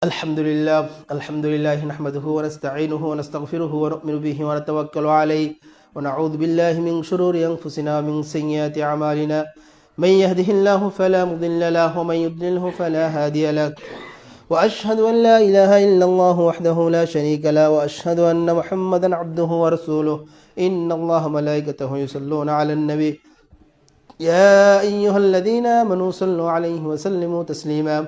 الحمد لله نحمده ونستعينه ونستغفره ونؤمن به ونتوكل عليه ونعوذ بالله من شرور أنفسنا ومن سيئات أعمالنا من يهده الله فلا مضل له ومن يضلله فلا هادي له وأشهد أن لا إله إلا الله وحده لا شريك له وأشهد أن محمدا عبده ورسوله إن الله ملائكته يصلون على النبي يا أيها الذين آمنوا صلوا عليه وسلموا تسليما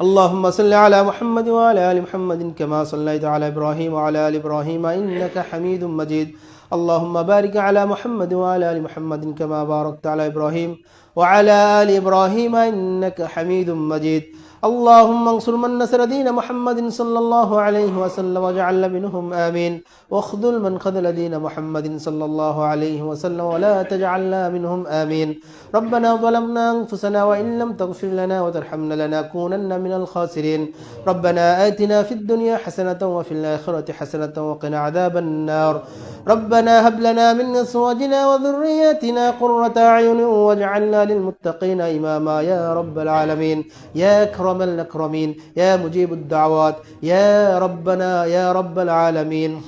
اللهم صل على محمد وعلى آل محمد كما صليت على إبراهيم وعلى آل إبراهيم إنك حميد مجيد اللهم بارك على محمد وعلى آل محمد كما باركت على إبراهيم وعلى آل إبراهيم إنك حميد مجيد اللهم انصر من نصر دين محمد صلى الله عليه وسلم واجعلنا منهم آمين واخذل من خذل دين محمد صلى الله عليه وسلم ولا تجعلنا منهم آمين ربنا ظلمنا أنفسنا وإن لم تغفر لنا وترحمنا لنكونن من الخاسرين ربنا آتنا في الدنيا حسنة وفي الآخرة حسنة وقنا عذاب النار ربنا هب لنا من أزواجنا وذرياتنا قرة أعين واجعلنا للمتقين إماما يا رب العالمين يا أكرم الأكرمين يا مجيب الدعوات يا ربنا يا رب العالمين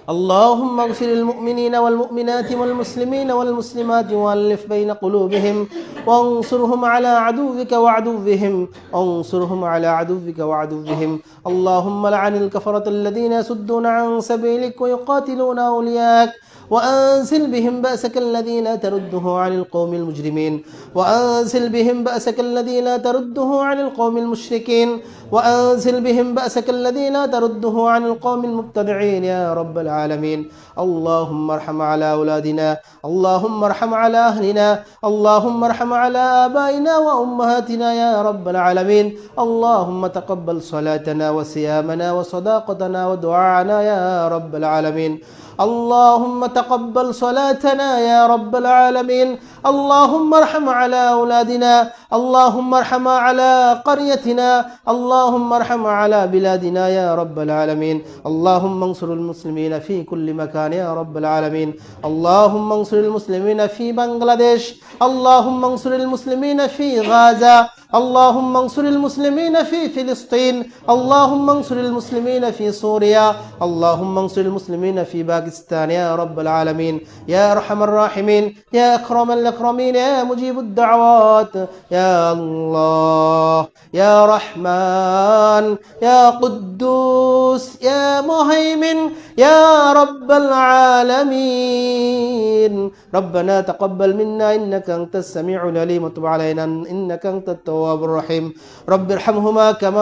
اللهم اغفر المؤمنين والمؤمنات والمسلمين والمسلمات وألف بين قلوبهم وانصرهم على عدوك وعدوهم اللهم لعن الكفرة الذين يصدون عن سبيلك ويقاتلون أولياءك وأنزل بهم بأسك الذي لا ترده عن القوم المجرمين وأنزل بهم بأسك الذي لا ترده عن القوم المشركين وأنزل بهم بأسك الذي لا ترده عن القوم المبتدعين يا رب العالمين اللهم ارحم على أولادنا اللهم ارحم على أهلنا اللهم ارحم على آبائنا وأمهاتنا يا رب العالمين اللهم تقبل صلاتنا وصيامنا وصداقتنا ودعاءنا يا رب العالمين اللهم تقبل صلاتنا يا رب العالمين اللهم ارحم على أولادنا اللهم ارحم على قريتنا اللهم ارحم على بلادنا يا رب العالمين اللهم انصر المسلمين في كل مكان يا رب العالمين اللهم انصر المسلمين في بنغلاديش اللهم انصر المسلمين في غزة اللهم انصر المسلمين في فلسطين اللهم انصر المسلمين في سوريا اللهم انصر المسلمين في باكستان يا رب العالمين يا أرحم الراحمين يا أكرم الأكرمين يا مجيب الدعوات يا الله يا رحمن يا قدوس يا مهيمن يا رب العالمين ربنا تقبل منا إنك أنت السميع العليم وتب علينا إنك أنت التواب الرحيم رب ارحمهما كما